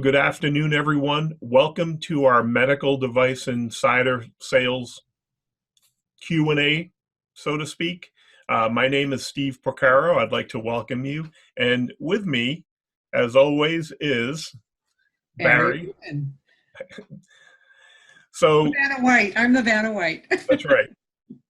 Good afternoon, everyone. Welcome to our medical device insider sales Q&A, so to speak. My name is Steve Porcaro. I'd like to welcome you. And with me, as always, is Bari Barry. Rubin. So Vanna White. I'm the Vanna White. that's right.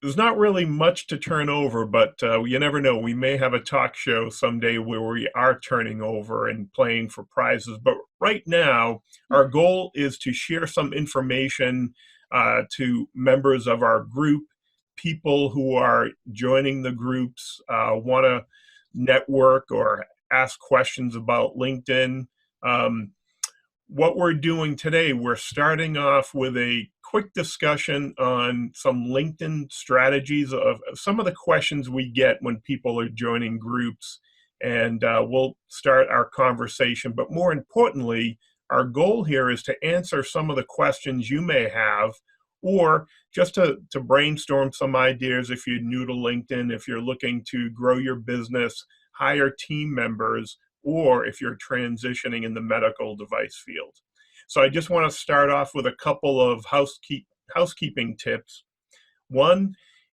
There's not really much to turn over, but you never know. We may have a talk show someday where we are turning over and playing for prizes. But right now, our goal is to share some information to members of our group, people who are joining the groups, want to network or ask questions about LinkedIn. Um, what we're doing today, we're starting off with a quick discussion on some LinkedIn strategies of some of the questions we get when people are joining groups. And we'll start our conversation. But more importantly, our goal here is to answer some of the questions you may have, or just to brainstorm some ideas if you're new to LinkedIn, if you're looking to grow your business, hire team members, or if you're transitioning in the medical device field. So I just want to start off with a couple of housekeeping tips. One,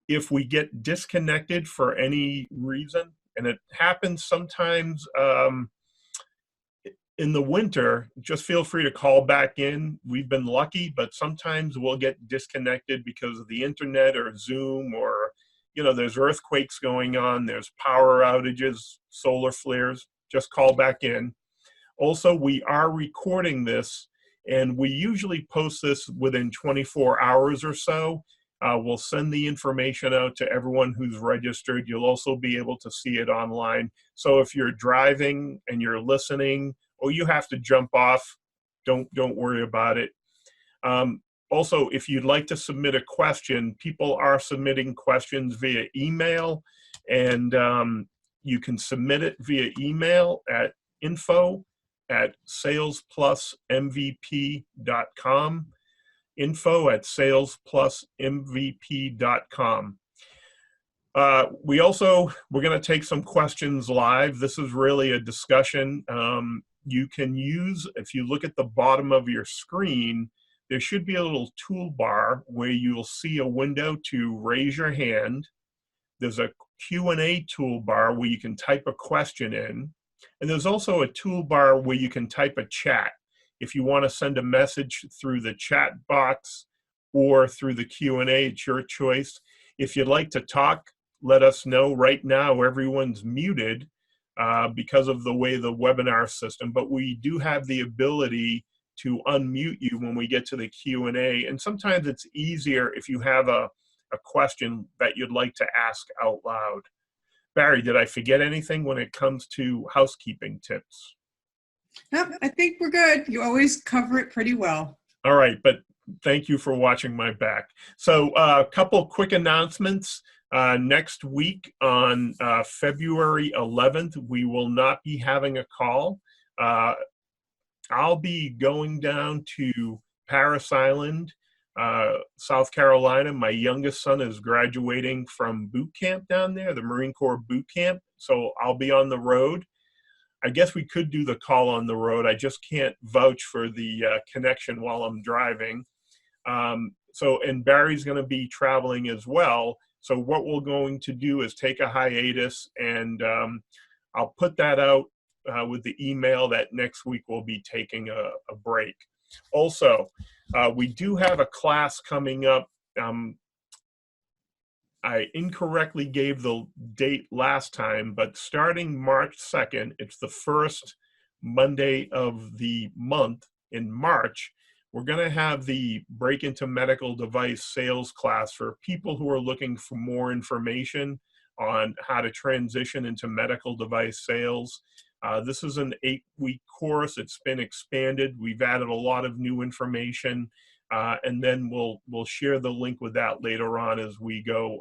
if we get disconnected for any reason, and it happens sometimes in the winter, just feel free to call back in. We've been lucky, but sometimes we'll get disconnected because of the internet or Zoom, or there's earthquakes going on, there's power outages, solar flares. Just call back in. Also, we are recording this, and we usually post this within 24 hours or so. We'll send the information out to everyone who's registered. You'll also be able to see it online. So if you're driving and you're listening, or you have to jump off, don't worry about it. Also, if you'd like to submit a question, people are submitting questions via email, and you can submit it via email at info@salesplusmvp.com, info@salesplusmvp.com. We're going to take some questions live. This is really a discussion. You can use, if you look at the bottom of your screen, there should be a little toolbar where you'll see a window to raise your hand. There's a Q&A toolbar where you can type a question in. And there's also a toolbar where you can type a chat. If you want to send a message through the chat box or through the Q&A, it's your choice. If you'd like to talk, let us know. Right now, everyone's muted because of the way the webinar system, but we do have the ability to unmute you when we get to the Q&A. And sometimes it's easier if you have a question that you'd like to ask out loud. Barry, did I forget anything when it comes to housekeeping tips? No, I think we're good. You always cover it pretty well. All right, but thank you for watching my back. So a couple quick announcements. Next week on February 11th, we will not be having a call. I'll be going down to Parris Island, South Carolina. My youngest son is graduating from boot camp down there, the Marine Corps boot camp. So I'll be on the road. I guess we could do the call on the road. I just can't vouch for the connection while I'm driving. And Barry's going to be traveling as well. So what we're going to do is take a hiatus, and I'll put that out with the email that next week we'll be taking a break. Also, we do have a class coming up. I incorrectly gave the date last time, but starting March 2nd, it's the first Monday of the month in March, we're going to have the Break into Medical Device sales class for people who are looking for more information on how to transition into medical device sales. This is an 8-week course. It's been expanded. We've added a lot of new information. And then we'll share the link with that later on as we go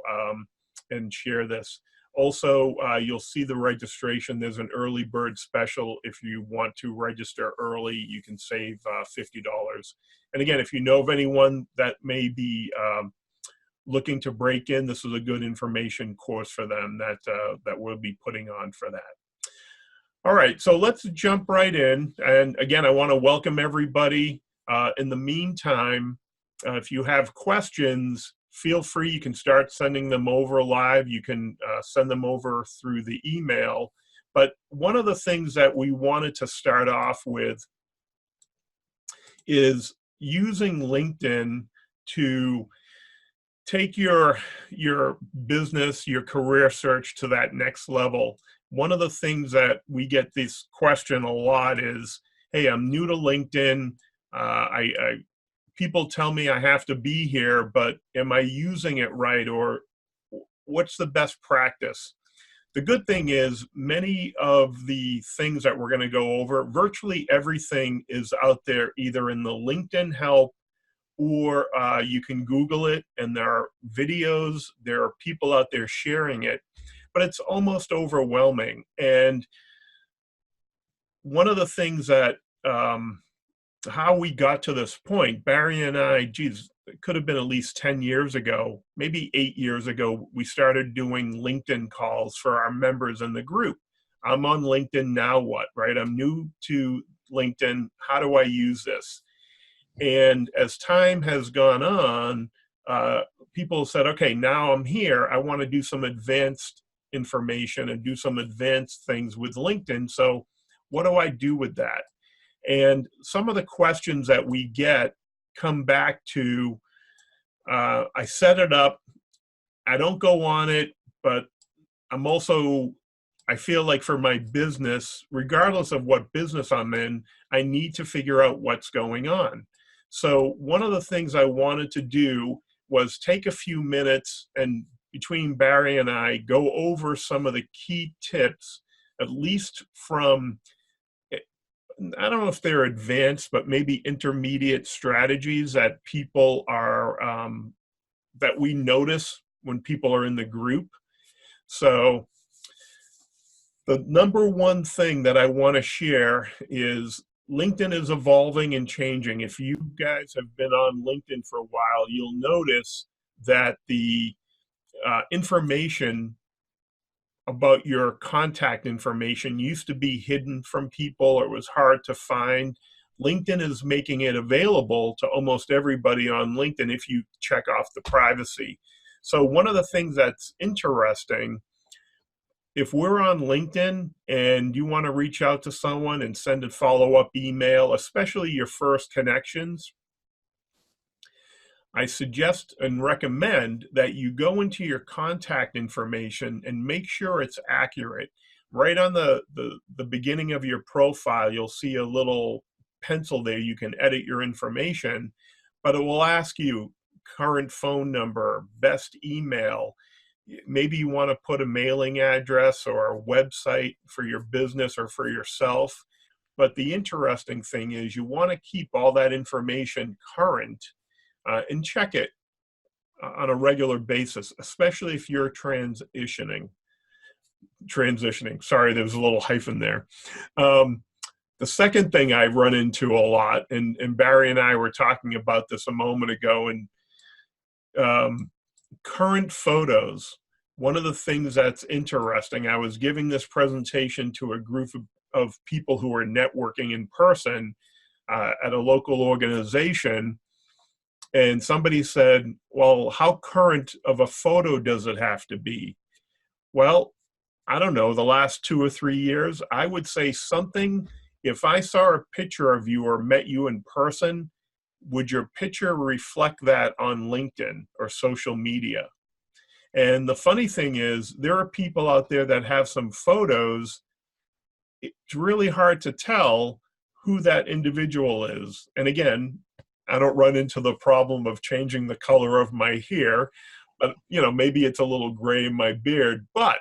and share this. Also, you'll see the registration. There's an early bird special. If you want to register early, you can save $50. And again, if you know of anyone that may be looking to break in, this is a good information course for them that we'll be putting on for that. All right, so let's jump right in. And again, I want to welcome everybody. In the meantime, if you have questions, feel free. You can start sending them over live. You can send them over through the email. But one of the things that we wanted to start off with is using LinkedIn to take your business, your career search to that next level. One of the things that we get this question a lot is, hey, I'm new to LinkedIn. I people tell me I have to be here, but am I using it right, or what's the best practice? The good thing is many of the things that we're going to go over, virtually everything is out there either in the LinkedIn help, or you can Google it, and there are videos, there are people out there sharing it, but it's almost overwhelming. And one of the things that, how we got to this point, Barry and I, geez, it could have been at least 10 years ago, maybe 8 years ago, we started doing LinkedIn calls for our members in the group. I'm on LinkedIn, now what, right? I'm new to LinkedIn. How do I use this? And as time has gone on, people said, okay, now I'm here. I want to do some advanced information and do some advanced things with LinkedIn. So what do I do with that? And some of the questions that we get come back to, I set it up, I don't go on it, but I feel like for my business, regardless of what business I'm in, I need to figure out what's going on. So one of the things I wanted to do was take a few minutes and between Barry and I go over some of the key tips, at least from, I don't know if they're advanced, but maybe intermediate strategies that people are, that we notice when people are in the group. So the number one thing that I want to share is LinkedIn is evolving and changing. If you guys have been on LinkedIn for a while, you'll notice that the information about your contact information used to be hidden from people, or it was hard to find. LinkedIn is making it available to almost everybody on LinkedIn if you check off the privacy. So one of the things that's interesting, if we're on LinkedIn and you want to reach out to someone and send a follow-up email, especially your first connections, I suggest and recommend that you go into your contact information and make sure it's accurate. Right on the beginning of your profile, you'll see a little pencil there. You can edit your information, but it will ask you current phone number, best email. Maybe you want to put a mailing address or a website for your business or for yourself. But the interesting thing is you want to keep all that information current, and check it on a regular basis, especially if you're transitioning. Sorry, there was a little hyphen there. The second thing I run into a lot, and Barry and I were talking about this a moment ago, and current photos. One of the things that's interesting, I was giving this presentation to a group of people who were networking in person at a local organization, and somebody said, well, how current of a photo does it have to be? Well, I don't know, the last 2 or 3 years, I would say something, if I saw a picture of you or met you in person, would your picture reflect that on LinkedIn or social media? And the funny thing is, there are people out there that have some photos. It's really hard to tell who that individual is. And again, I don't run into the problem of changing the color of my hair, but maybe it's a little gray in my beard. But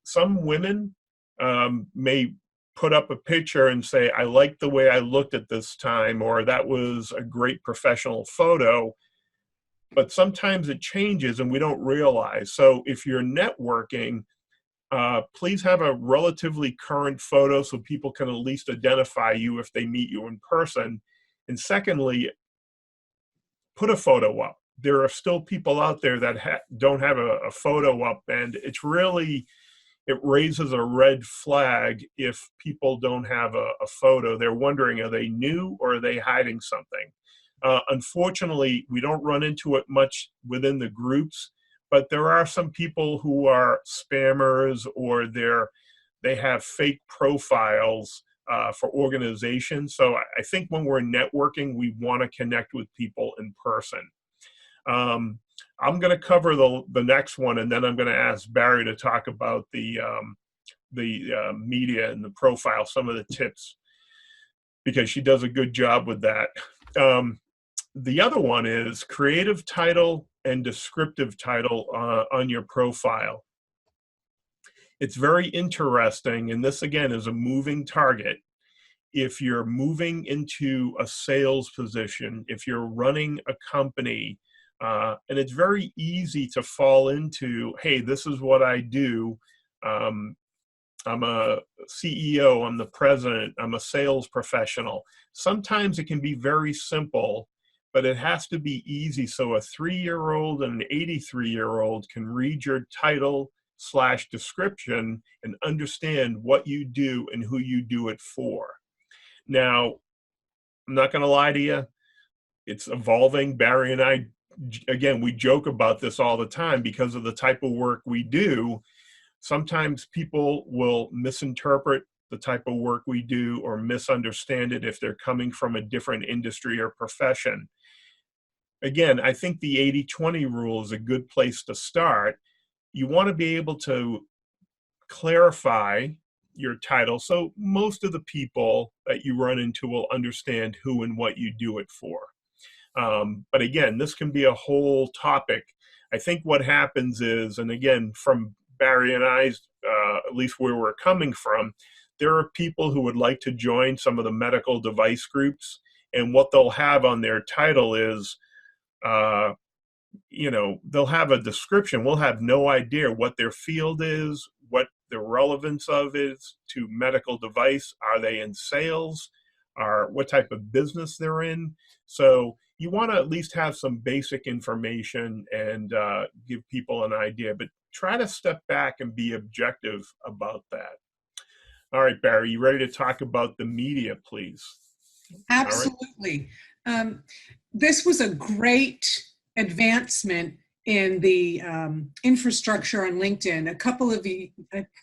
some women may put up a picture and say, I like the way I looked at this time, or that was a great professional photo. But sometimes it changes and we don't realize. So if you're networking, please have a relatively current photo so people can at least identify you if they meet you in person. And secondly, put a photo up. There are still people out there that don't have a photo up, and it's really, it raises a red flag if people don't have a photo. They're wondering, are they new or are they hiding something? Unfortunately, we don't run into it much within the groups, but there are some people who are spammers, or they have fake profiles for organizations. So I think when we're networking, we want to connect with people in person. I'm going to cover the next one, and then I'm going to ask Barry to talk about the media and the profile, some of the tips, because she does a good job with that. The other one is creative title and descriptive title on your profile. It's very interesting, and this again is a moving target. If you're moving into a sales position, if you're running a company, and it's very easy to fall into, hey, this is what I do. I'm a CEO, I'm the president, I'm a sales professional. Sometimes it can be very simple, but it has to be easy so a 3-year-old and an 83-year-old can read your title / description and understand what you do and who you do it for. Now, I'm not going to lie to you, it's evolving. Barry and I, again, we joke about this all the time because of the type of work we do. Sometimes people will misinterpret the type of work we do or misunderstand it if they're coming from a different industry or profession. Again, I think the 80-20 rule is a good place to start. You want to be able to clarify your title so most of the people that you run into will understand who and what you do it for. But again, this can be a whole topic. I think what happens is, and again, from Barry and I's, at least where we're coming from, there are people who would like to join some of the medical device groups, and what they'll have on their title is, they'll have a description. We'll have no idea what their field is, what the relevance of is to medical device. Are they in sales? Or what type of business they're in? So you want to at least have some basic information and give people an idea, but try to step back and be objective about that. All right, Barry, you ready to talk about the media, please? Absolutely. This was a great advancement in the infrastructure on LinkedIn. A couple of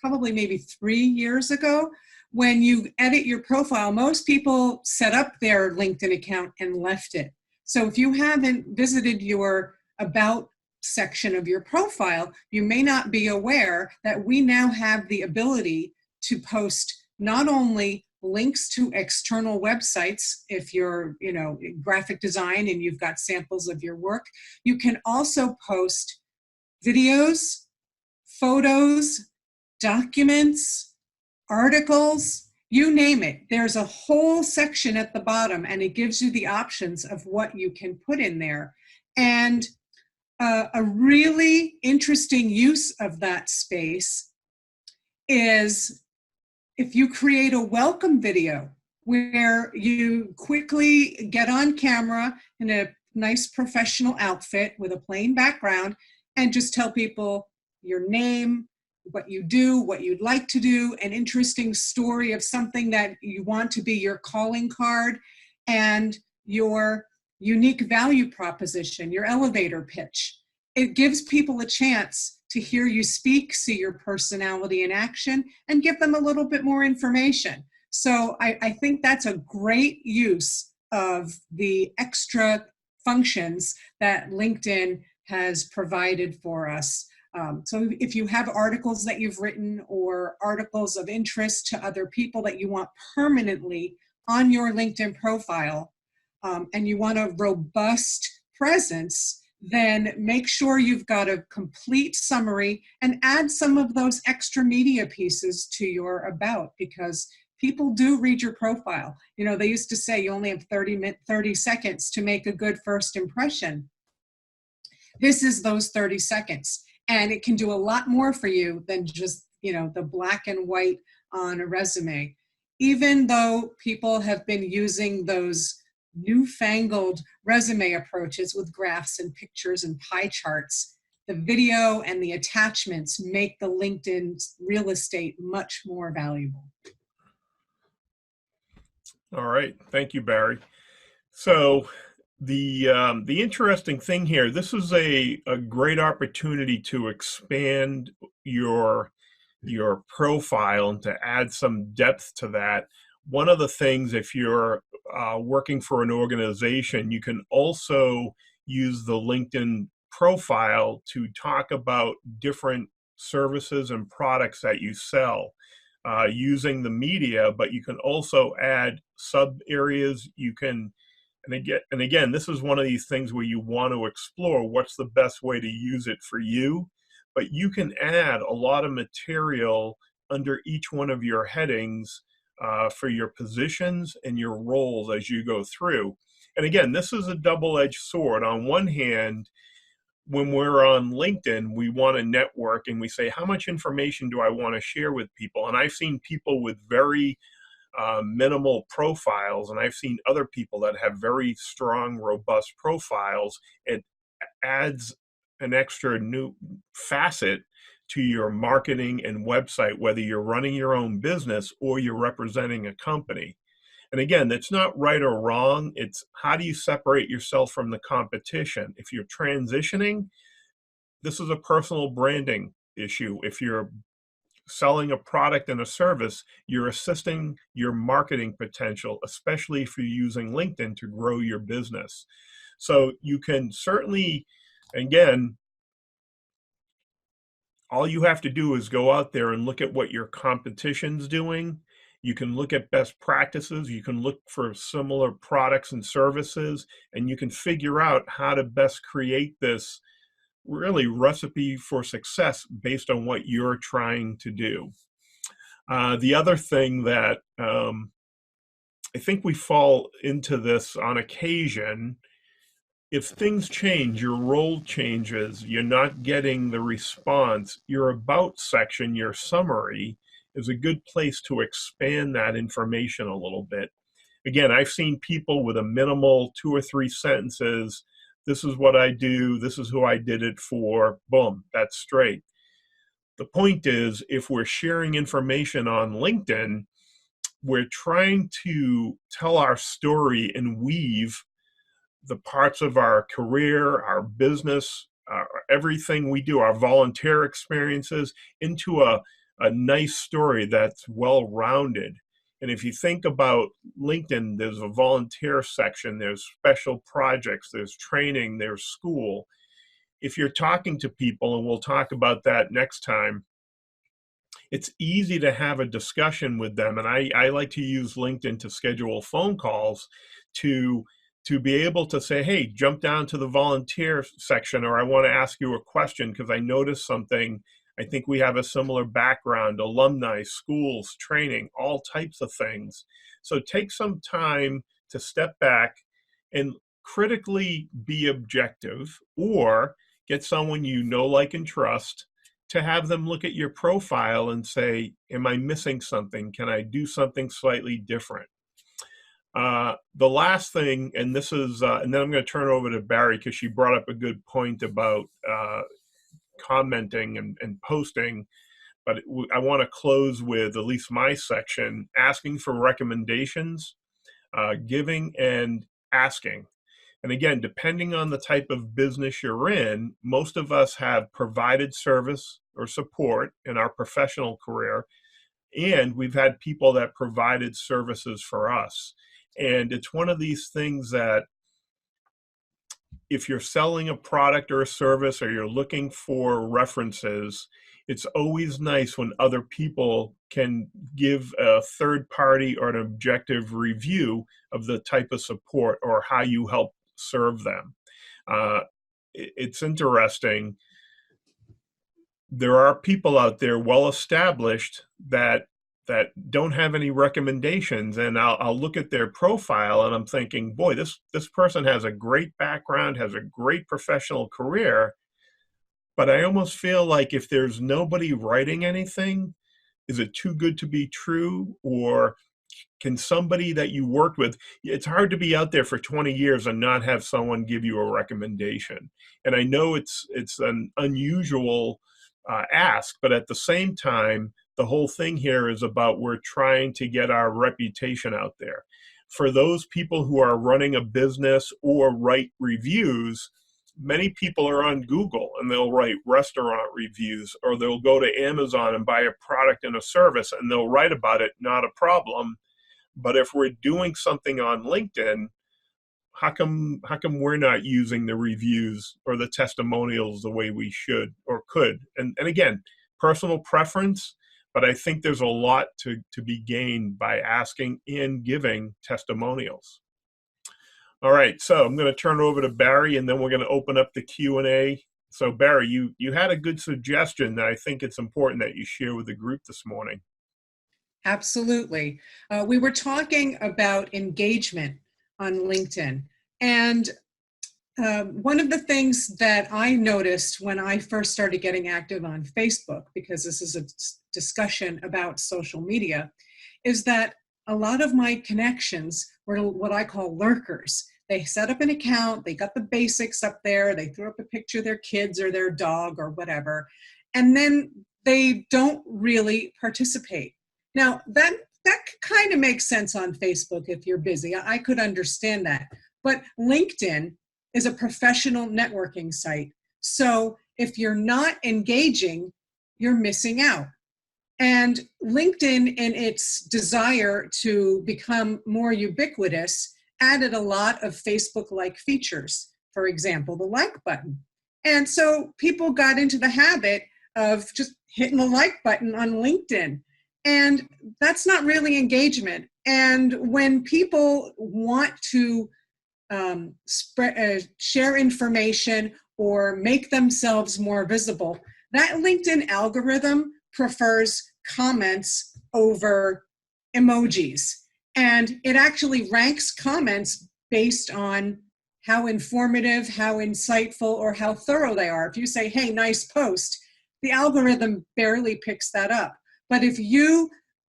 probably maybe 3 years ago, when you edit your profile, most people set up their LinkedIn account and left it. So if you haven't visited your About section of your profile, you may not be aware that we now have the ability to post not only links to external websites. If you're, graphic design and you've got samples of your work, you can also post videos, photos, documents, articles, you name it. There's a whole section at the bottom, and it gives you the options of what you can put in there. And a really interesting use of that space is if you create a welcome video where you quickly get on camera in a nice professional outfit with a plain background and just tell people your name, what you do, what you'd like to do, an interesting story of something that you want to be your calling card, and your unique value proposition, your elevator pitch. It gives people a chance to hear you speak, see your personality in action, and give them a little bit more information. So I think that's a great use of the extra functions that LinkedIn has provided for us. So if you have articles that you've written or articles of interest to other people that you want permanently on your LinkedIn profile, and you want a robust presence, then make sure you've got a complete summary and add some of those extra media pieces to your About, because people do read your profile. They used to say you only have 30 seconds to make a good first impression. This is those 30 seconds. And it can do a lot more for you than just, the black and white on a resume. Even though people have been using those newfangled resume approaches with graphs and pictures and pie charts, the video and the attachments make the LinkedIn real estate much more valuable. All right, thank you, Barry. So the interesting thing here, this is a great opportunity to expand your profile and to add some depth to that. One of the things, if you're working for an organization, you can also use the LinkedIn profile to talk about different services and products that you sell using the media, but you can also add sub areas. You can, and again, this is one of these things where you want to explore what's the best way to use it for you, but you can add a lot of material under each one of your headings for your positions and your roles as you go through. And again, this is a double-edged sword. On one hand, when we're on LinkedIn, we want to network and we say, how much information do I want to share with people? And I've seen people with very minimal profiles, and I've seen other people that have very strong, robust profiles. It adds an extra new facet to your marketing and website, whether you're running your own business or you're representing a company. And again, it's not right or wrong. It's how do you separate yourself from the competition? If you're transitioning, this is a personal branding issue. If you're selling a product and a service, you're assisting your marketing potential, especially if you're using LinkedIn to grow your business. So you can certainly, again, all you have to do is go out there and look at what your competition's doing. You can look at best practices. You can look for similar products and services, and you can figure out how to best create this really recipe for success based on what you're trying to do. The other thing that I think we fall into this on occasion, if things change, your role changes, you're not getting the response, your about section, your summary, is a good place to expand that information a little bit. Again, I've seen people with a minimal 2 or 3 sentences. This is what I do. This is who I did it for. Boom, that's straight. The point is, if we're sharing information on LinkedIn, we're trying to tell our story and weave the parts of our career, our business, everything we do, our volunteer experiences into a nice story that's well-rounded. And if you think about LinkedIn, there's a volunteer section, there's special projects, there's training, there's school. If you're talking to people, and we'll talk about that next time, it's easy to have a discussion with them. And I like to use LinkedIn to schedule phone calls to be able to say, hey, jump down to the volunteer section, or I want to ask you a question because I noticed something. I think we have a similar background, alumni, schools, training, all types of things. So take some time to step back and critically be objective, or get someone you know, like, and trust to have them look at your profile and say, am I missing something? Can I do something slightly different? The last thing, and this is, and then I'm going to turn it over to Barry because she brought up a good point about commenting and posting, but I want to close with at least my section, asking for recommendations, giving and asking. And again, depending on the type of business you're in, most of us have provided service or support in our professional career, and we've had people that provided services for us. And it's one of these things that if you're selling a product or a service, or you're looking for references, it's always nice when other people can give a third party or an objective review of the type of support or how you help serve them. It's interesting. There are people out there well established that don't have any recommendations, and I'll look at their profile and I'm thinking, boy, this person has a great background, has a great professional career, but I almost feel like if there's nobody writing anything, is it too good to be true? Or can somebody that you worked with, it's hard to be out there for 20 years and not have someone give you a recommendation. And I know it's an unusual ask, but at the same time, the whole thing here is about we're trying to get our reputation out there. For those people who are running a business or write reviews, many people are on Google and they'll write restaurant reviews, or they'll go to Amazon and buy a product and a service and they'll write about it, not a problem. But if we're doing something on LinkedIn, how come we're not using the reviews or the testimonials the way we should or could? And again, personal preference, but I think there's a lot to be gained by asking and giving testimonials. All right, so I'm going to turn it over to Barry, and then we're going to open up the Q&A. So Barry, you had a good suggestion that I think it's important that you share with the group this morning. Absolutely. We were talking about engagement on LinkedIn. And one of the things that I noticed when I first started getting active on Facebook, because this is a discussion about social media, is that a lot of my connections were what I call lurkers. They set up an account, they got the basics up there, they threw up a picture of their kids or their dog or whatever, and then they don't really participate. Now, that kind of makes sense on Facebook if you're busy. I could understand that. But LinkedIn is a professional networking site. So if you're not engaging, you're missing out. And LinkedIn, in its desire to become more ubiquitous, added a lot of Facebook-like features. For example, the like button. And so people got into the habit of just hitting the like button on LinkedIn. And that's not really engagement. And when people want to share information or make themselves more visible, that LinkedIn algorithm prefers comments over emojis. And it actually ranks comments based on how informative, how insightful, or how thorough they are. If you say, hey, nice post, the algorithm barely picks that up. But if you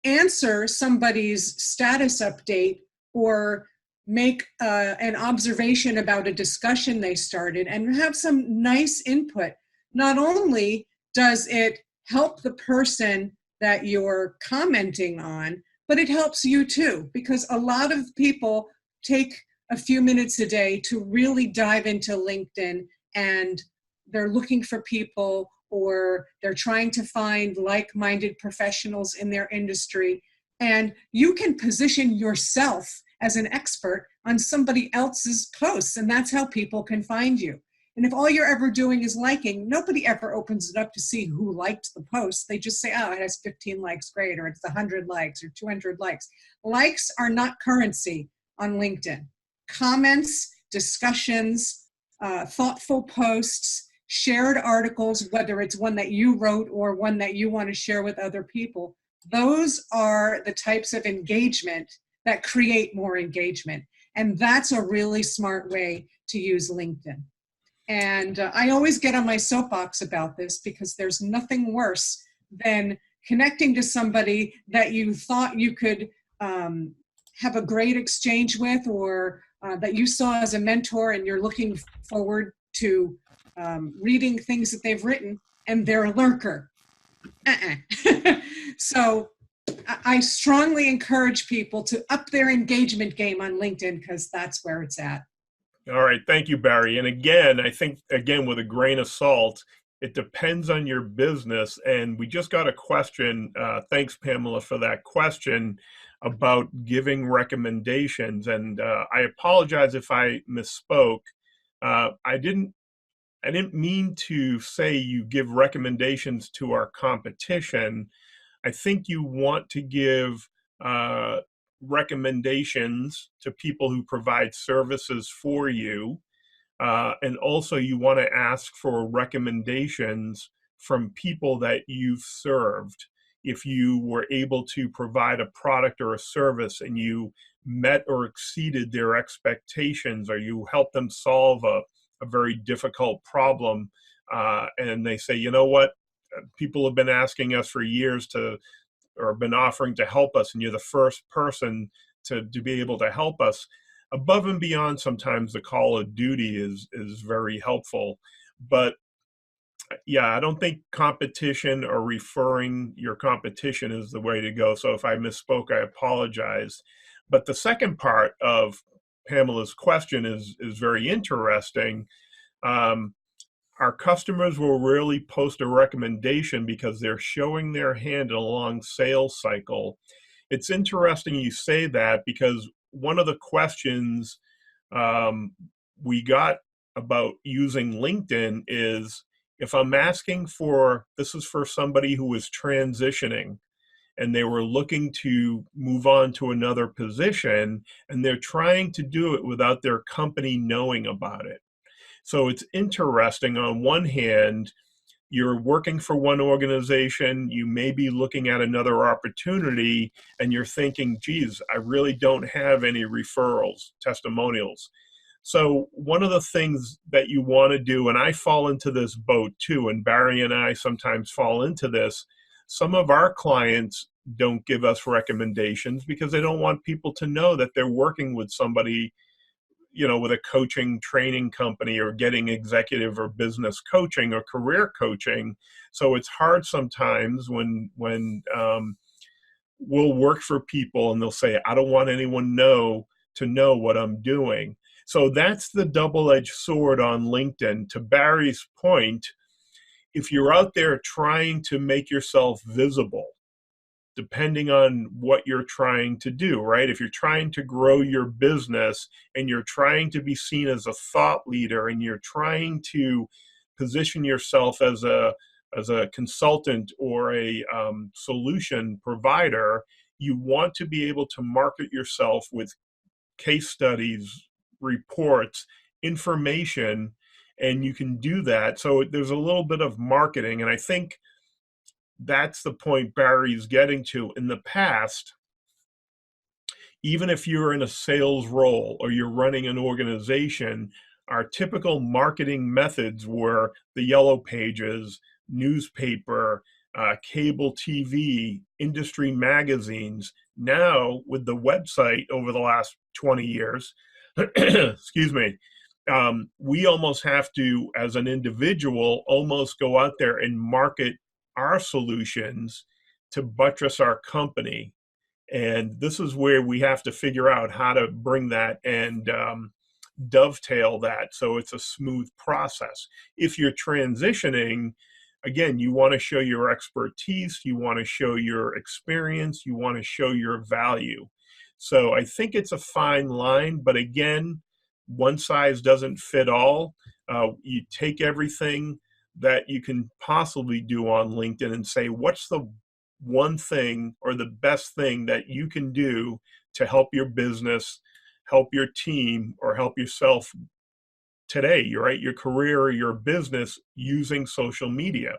answer somebody's status update or make an observation about a discussion they started and have some nice input, not only does it help the person that you're commenting on, but it helps you too, because a lot of people take a few minutes a day to really dive into LinkedIn, and they're looking for people, or they're trying to find like-minded professionals in their industry. And you can position yourself as an expert on somebody else's posts, and that's how people can find you. And if all you're ever doing is liking, nobody ever opens it up to see who liked the post. They just say, oh, it has 15 likes, great, or it's 100 likes or 200 likes. Likes are not currency on LinkedIn. Comments, discussions, thoughtful posts, shared articles, whether it's one that you wrote or one that you want to share with other people, those are the types of engagement that create more engagement. And that's a really smart way to use LinkedIn. And I always get on my soapbox about this, because there's nothing worse than connecting to somebody that you thought you could have a great exchange with, or that you saw as a mentor, and you're looking forward to reading things that they've written, and they're a lurker. So I strongly encourage people to up their engagement game on LinkedIn, because that's where it's at. All right, thank you, Barry. And again, I think, again, with a grain of salt, it depends on your business. And we just got a question, thanks, Pamela, for that question about giving recommendations. And I apologize if I misspoke. I didn't mean to say you give recommendations to our competition. I think you want to give recommendations to people who provide services for you. And also you want to ask for recommendations from people that you've served. If you were able to provide a product or a service and you met or exceeded their expectations, or you helped them solve a very difficult problem, and they say, you know what, people have been asking us for years to or been offering to help us, and you're the first person to be able to help us. Above and beyond, sometimes the call of duty is very helpful. But yeah, I don't think competition or referring your competition is the way to go. So if I misspoke, I apologize. But the second part of Pamela's question is very interesting. Um, our customers will really post a recommendation because they're showing their hand in a long sales cycle. It's interesting you say that, because one of the questions we got about using LinkedIn is, if I'm asking for, this is for somebody who is transitioning and they were looking to move on to another position, and they're trying to do it without their company knowing about it. So it's interesting. On one hand, you're working for one organization, you may be looking at another opportunity, and you're thinking, geez, I really don't have any referrals, testimonials. So one of the things that you want to do, and I fall into this boat too, and Barry and I sometimes fall into this, some of our clients don't give us recommendations because they don't want people to know that they're working with somebody, with a coaching training company, or getting executive or business coaching or career coaching. So it's hard sometimes when we'll work for people and they'll say, I don't want anyone to know what I'm doing. So that's the double-edged sword on LinkedIn. To Barry's point, if you're out there trying to make yourself visible, depending on what you're trying to do, right? If you're trying to grow your business and you're trying to be seen as a thought leader, and you're trying to position yourself as a consultant or a solution provider, you want to be able to market yourself with case studies, reports, information, and you can do that. So there's a little bit of marketing, and I think that's the point Barry's getting to. In the past, even if you're in a sales role or you're running an organization, our typical marketing methods were the yellow pages, newspaper, cable TV, industry magazines. Now, with the website over the last 20 years, excuse me, we almost have to, as an individual, almost go out there and market our solutions to buttress our company. And this is where we have to figure out how to bring that and dovetail that so it's a smooth process. If you're transitioning, again, you want to show your expertise, you want to show your experience, you want to show your value. So I think it's a fine line, but again, one size doesn't fit all. You take everything that you can possibly do on LinkedIn and say, what's the one thing or the best thing that you can do to help your business, help your team, or help yourself today, right? Your career or your business using social media.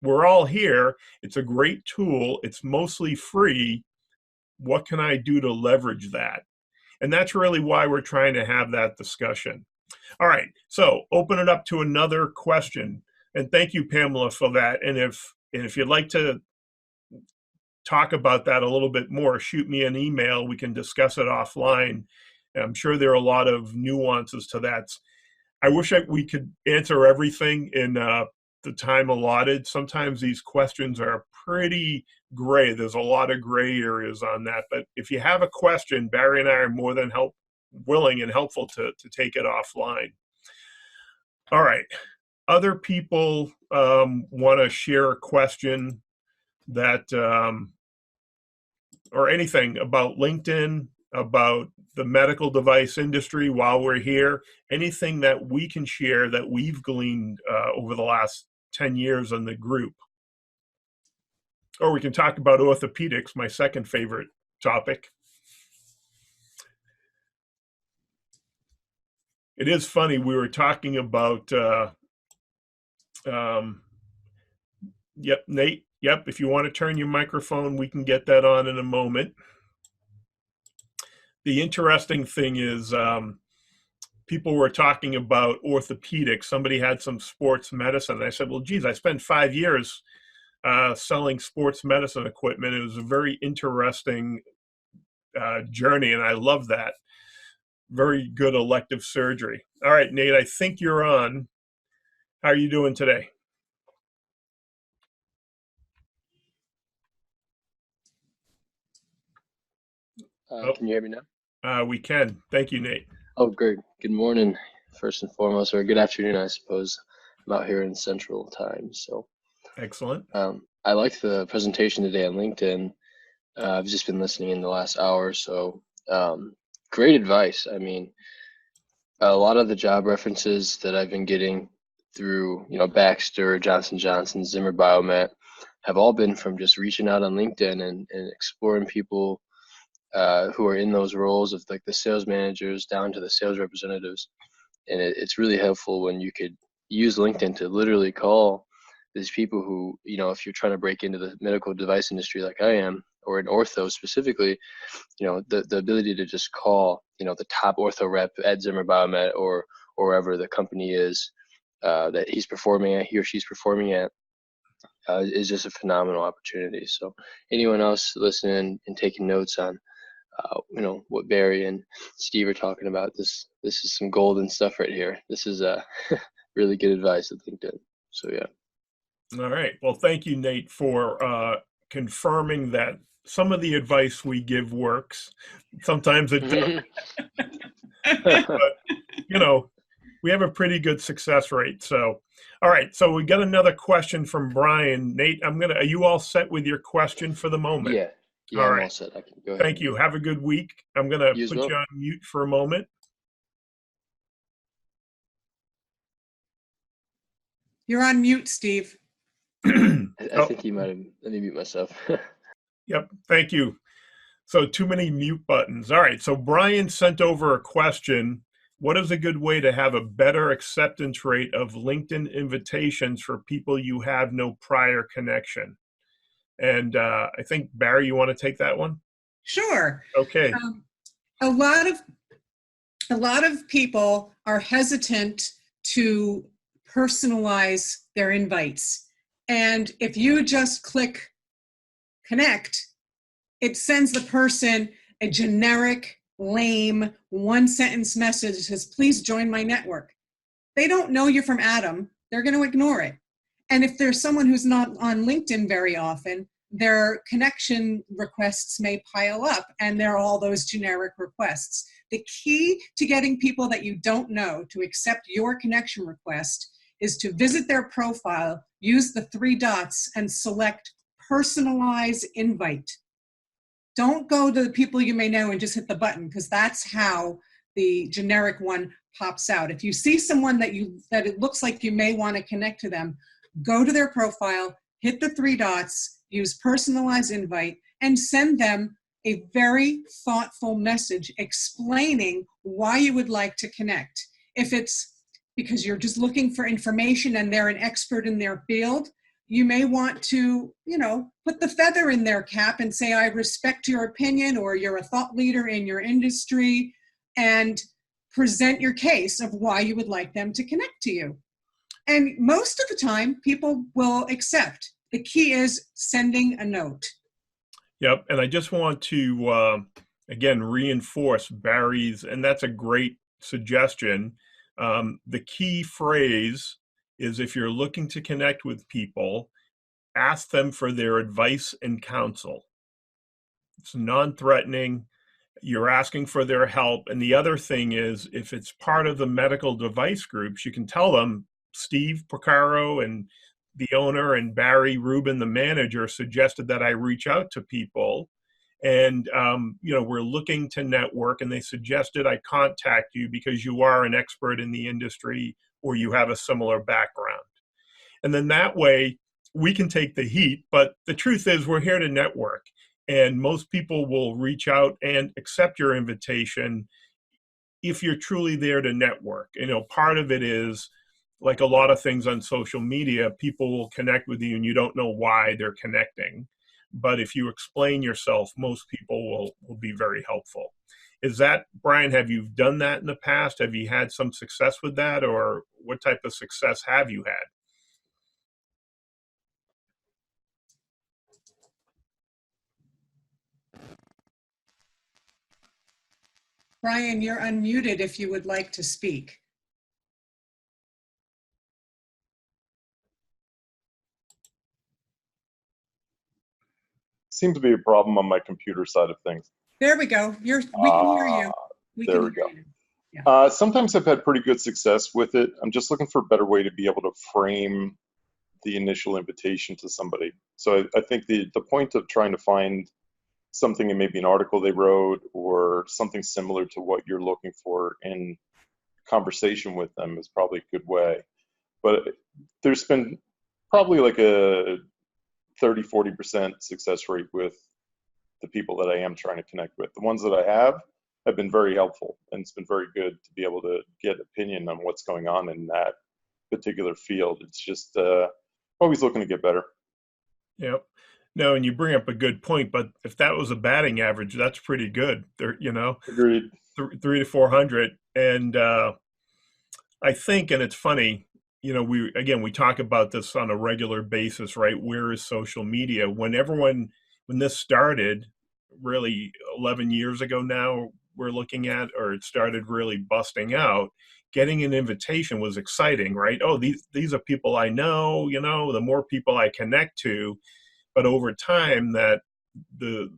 We're all here. It's a great tool. It's mostly free. What can I do to leverage that? And that's really why we're trying to have that discussion. All right, so open it up to another question. And thank you, Pamela, for that. And if you'd like to talk about that a little bit more, shoot me an email. We can discuss it offline. I'm sure there are a lot of nuances to that. I wish we could answer everything in the time allotted. Sometimes these questions are pretty gray. There's a lot of gray areas on that. But if you have a question, Barry and I are more than willing and helpful to take it offline. All right. Other people want to share a question that, or anything about LinkedIn, about the medical device industry while we're here, anything that we can share that we've gleaned over the last 10 years in the group. Or we can talk about orthopedics, my second favorite topic. It is funny, we were talking about, yep, Nate, yep, if you want to turn your microphone, we can get that on in a moment. The interesting thing is, people were talking about orthopedics. Somebody had some sports medicine. And I said, well, geez, I spent 5 years selling sports medicine equipment. It was a very interesting journey, and I love that. Very good elective surgery. All right, Nate, I think you're on. How are you doing today? Can you hear me now? We can. Thank you, Nate. Oh, great. Good morning, first and foremost, or good afternoon, I suppose. I'm out here in Central Time. So Excellent. I liked the presentation today on LinkedIn. I've just been listening in the last hour or so. Great advice. I mean, a lot of the job references that I've been getting through, Baxter, Johnson Johnson, Zimmer Biomet, have all been from just reaching out on LinkedIn and exploring people who are in those roles of like the sales managers down to the sales representatives. And it's really helpful when you could use LinkedIn to literally call these people who, if you're trying to break into the medical device industry like I am, or in ortho specifically, the ability to just call, the top ortho rep at Zimmer Biomet or wherever the company is that he or she's performing at, is just a phenomenal opportunity. So anyone else listening and taking notes on what Barry and Steve are talking about, this is some golden stuff right here. This is really good advice, I think. So yeah. All right. Well, thank you, Nate, for confirming that some of the advice we give works. Sometimes it doesn't. But, we have a pretty good success rate. So, all right. So we got another question from Brian. Nate, are you all set with your question for the moment? Yeah. Yeah, all I'm right. all set. I can go ahead. Thank you. Have a good week. I'm going to put you on mute for a moment. You're on mute, Steve. I think you might have. Let me mute myself. Yep. Thank you. So too many mute buttons. All right. So Brian sent over a question. What is a good way to have a better acceptance rate of LinkedIn invitations for people you have no prior connection? And I think, Barry, you want to take that one? Sure. Okay. A lot of people are hesitant to personalize their invites. And if you just click connect, it sends the person a generic, lame, one-sentence message that says, please join my network. They don't know you from Adam. They're going to ignore it. And if there's someone who's not on LinkedIn very often, their connection requests may pile up, and they're all those generic requests. The key to getting people that you don't know to accept your connection request is to visit their profile, use the 3 dots, and select personalize invite. Don't go to the people you may know and just hit the button, because that's how the generic one pops out. If you see someone that it looks like you may want to connect to them, go to their profile, hit the 3 dots, use personalized invite, and send them a very thoughtful message explaining why you would like to connect. If it's because you're just looking for information and they're an expert in their field, you may want to, put the feather in their cap and say, I respect your opinion, or you're a thought leader in your industry, and present your case of why you would like them to connect to you. And most of the time, people will accept. The key is sending a note. Yep. And I just want to, again, reinforce Barry's, and that's a great suggestion. The key phrase is, if you're looking to connect with people, ask them for their advice and counsel. It's non-threatening. You're asking for their help. And the other thing is, if it's part of the medical device groups, you can tell them, Steve Porcaro and the owner and Barry Rubin, the manager, suggested that I reach out to people. And, we're looking to network, and they suggested I contact you because you are an expert in the industry or you have a similar background. And then that way we can take the heat. But the truth is, we're here to network, and most people will reach out and accept your invitation if you're truly there to network. Part of it is, like a lot of things on social media, people will connect with you and you don't know why they're connecting. But if you explain yourself, most people will be very helpful. Is that, Brian, have you done that in the past? Have you had some success with that, or what type of success have you had? Brian, you're unmuted if you would like to speak. Seems to be a problem on my computer side of things. There we go. We can hear you. There we go. You. Yeah. Sometimes I've had pretty good success with it. I'm just looking for a better way to be able to frame the initial invitation to somebody. So I think the point of trying to find something in maybe an article they wrote or something similar to what you're looking for in conversation with them is probably a good way. But there's been probably like a 30-40% success rate with the people that I am trying to connect with. The ones that I have been very helpful, and it's been very good to be able to get opinion on what's going on in that particular field. It's just always looking to get better. Yep. No, and you bring up a good point, but if that was a batting average, that's pretty good. There, you know, Agreed. 300 to 400. And I think, and it's funny, you know, we talk about this on a regular basis, right? Where is social media? When this started, really 11 years ago now, we're looking at, or it started really busting out, getting an invitation was exciting, right? Oh, these are people I know, you know, the more people I connect to. But over time, that the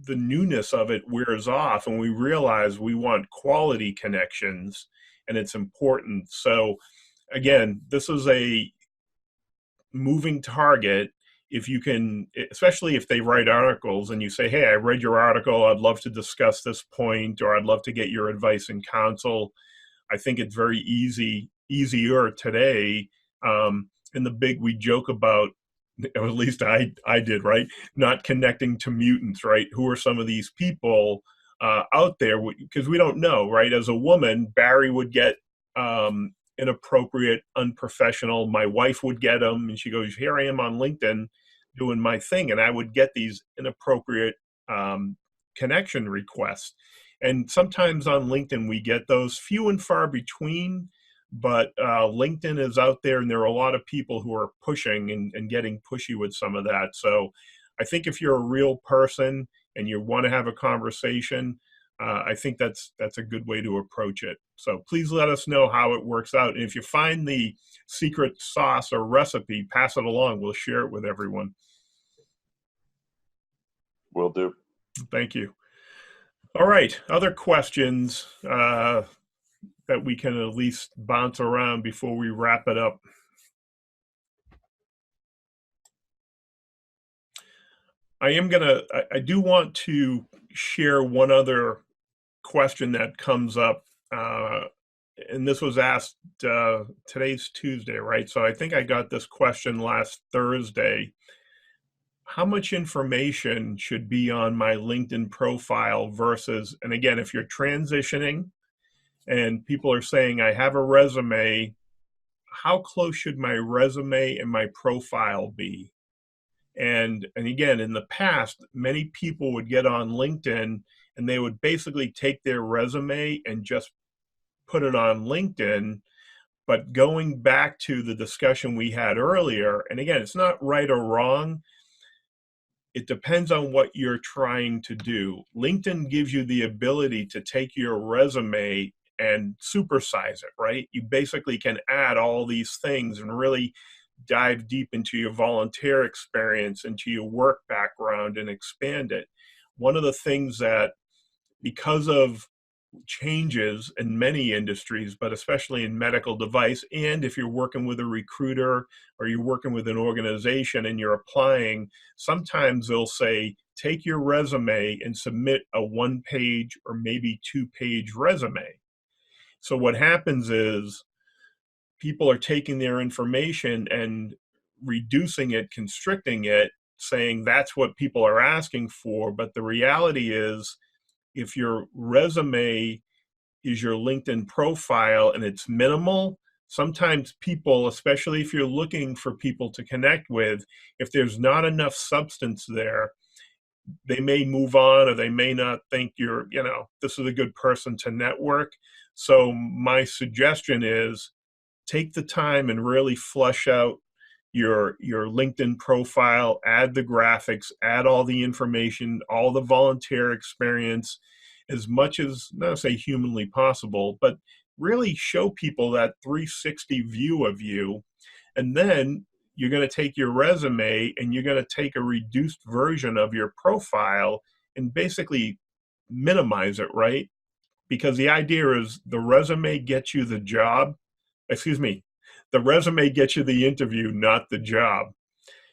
newness of it wears off, and we realize we want quality connections, and it's important. So again, this is a moving target. If you can, especially if they write articles and you say, hey, I read your article, I'd love to discuss this point, or I'd love to get your advice and counsel. I think it's very easier today. In the big, we joke about, or at least I did, right? Not connecting to mutants, right? Who are some of these people out there? Because we don't know, right? As a woman, Barry would get inappropriate, unprofessional. My wife would get them, and she goes, here I am on LinkedIn doing my thing, and I would get these inappropriate connection requests. And sometimes on LinkedIn, we get those, few and far between, but LinkedIn is out there, and there are a lot of people who are pushing and getting pushy with some of that. So I think if you're a real person and you want to have a conversation, I think that's a good way to approach it. So please let us know how it works out. And if you find the secret sauce or recipe, pass it along. We'll share it with everyone. Will do. Thank you. All right. Other questions that we can at least bounce around before we wrap it up? I do want to share one other question that comes up, and this was asked, today's Tuesday, right? So I think I got this question last Thursday. How much information should be on my LinkedIn profile versus, and again, if you're transitioning and people are saying, I have a resume, how close should my resume and my profile be? And again, in the past, many people would get on LinkedIn and they would basically take their resume and just put it on LinkedIn. But going back to the discussion we had earlier, and again, it's not right or wrong. It depends on what you're trying to do. LinkedIn gives you the ability to take your resume and supersize it, right? You basically can add all these things and really dive deep into your volunteer experience, into your work background, and expand it. One of the things that, because of changes in many industries, but especially in medical device, and if you're working with a recruiter or you're working with an organization and you're applying, sometimes they'll say, take your resume and submit a 1-page or maybe 2-page resume. So what happens is people are taking their information and reducing it, constricting it, saying that's what people are asking for. But the reality is, if your resume is your LinkedIn profile and it's minimal, sometimes people, especially if you're looking for people to connect with, if there's not enough substance there, they may move on, or they may not think this is a good person to network. So my suggestion is, take the time and really flush out your LinkedIn profile, add the graphics, add all the information, all the volunteer experience, as much as, not to say humanly possible, but really show people that 360 view of you. And then you're going to take your resume and you're going to take a reduced version of your profile and basically minimize it, right? Because the idea is the resume gets you the job. Excuse me, the resume gets you the interview, not the job.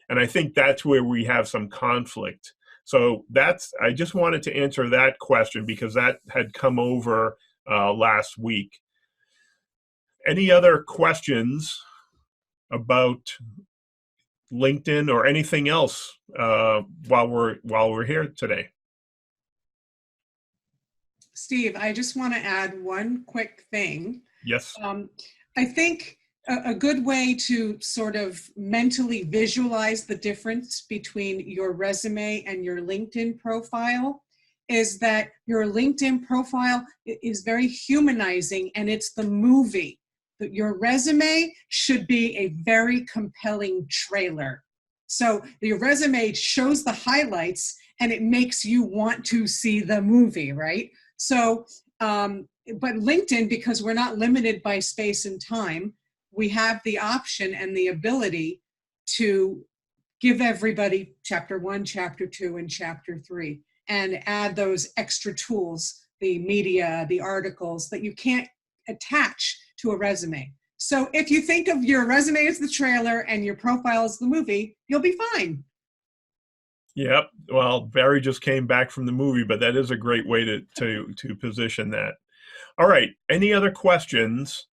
And I think that's where we have some conflict. So I just wanted to answer that question because that had come over last week. Any other questions about LinkedIn or anything else while we're here today? Steve, I just want to add one quick thing. Yes. I think a good way to sort of mentally visualize the difference between your resume and your LinkedIn profile is that your LinkedIn profile is very humanizing and it's the movie. Your resume should be a very compelling trailer. So your resume shows the highlights and it makes you want to see the movie, right? So, but LinkedIn, because we're not limited by space and time, we have the option and the ability to give everybody chapter 1, chapter 2, and chapter 3, and add those extra tools, the media, the articles that you can't attach to a resume. So if you think of your resume as the trailer and your profile as the movie, you'll be fine. Yep. Well, Barry just came back from the movie, but that is a great way to position that. All right. Any other questions?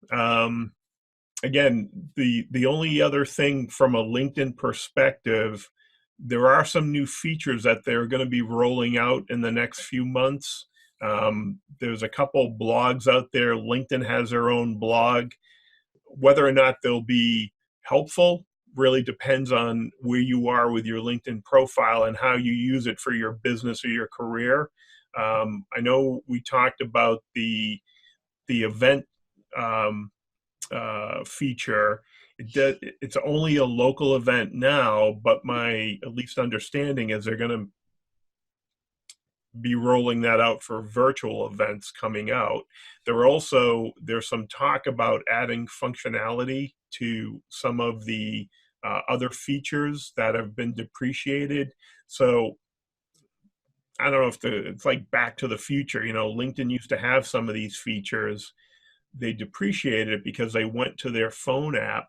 Again, the only other thing from a LinkedIn perspective, there are some new features that they're going to be rolling out in the next few months. There's a couple blogs out there. LinkedIn has their own blog. Whether or not they'll be helpful really depends on where you are with your LinkedIn profile and how you use it for your business or your career. I know we talked about the event feature. It's only a local event now, but my at least understanding is they're going to be rolling that out for virtual events coming out. There's some talk about adding functionality to some of the other features that have been depreciated. So I don't know if it's like Back to the Future. LinkedIn used to have some of these features. They depreciated it because they went to their phone app.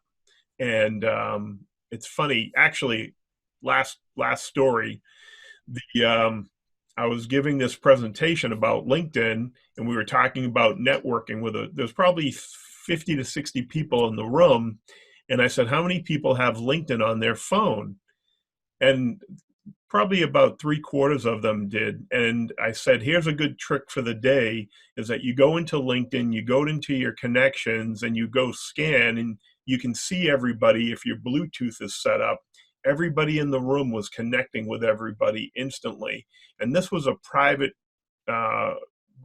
And it's funny, actually, last story, I was giving this presentation about LinkedIn, and we were talking about networking there's probably 50 to 60 people in the room. And I said, how many people have LinkedIn on their phone? And probably about 3/4 of them did. And I said, here's a good trick for the day is that you go into LinkedIn, you go into your connections and you go scan and you can see everybody if your Bluetooth is set up. Everybody in the room was connecting with everybody instantly. And this was a private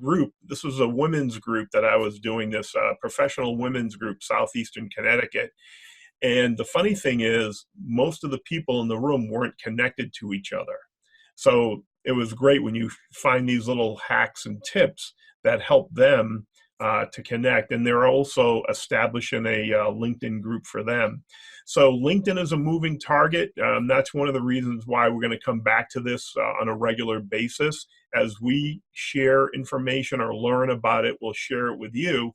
group. This was a women's group that I was doing, this professional women's group, Southeastern Connecticut. And the funny thing is, most of the people in the room weren't connected to each other. So it was great when you find these little hacks and tips that help them to connect. And they're also establishing a LinkedIn group for them. So LinkedIn is a moving target. That's one of the reasons why we're going to come back to this on a regular basis. As we share information or learn about it, we'll share it with you.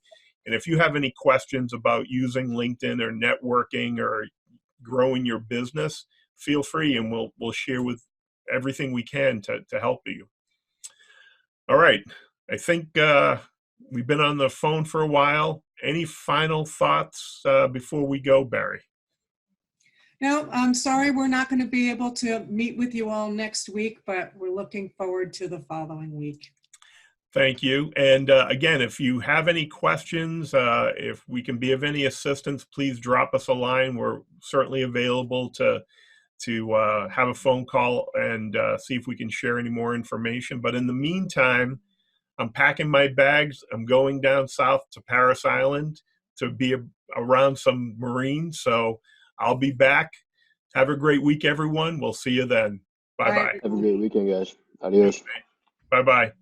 And if you have any questions about using LinkedIn or networking or growing your business, feel free and we'll share with everything we can to help you. All right. I think we've been on the phone for a while. Any final thoughts before we go, Barry? No, I'm sorry we're not going to be able to meet with you all next week, but we're looking forward to the following week. Thank you. And again, if you have any questions, if we can be of any assistance, please drop us a line. We're certainly available to have a phone call and see if we can share any more information. But in the meantime, I'm packing my bags. I'm going down south to Paris Island to be around some Marines. So I'll be back. Have a great week, everyone. We'll see you then. Bye-bye. Have a great weekend, guys. Adios. Bye-bye.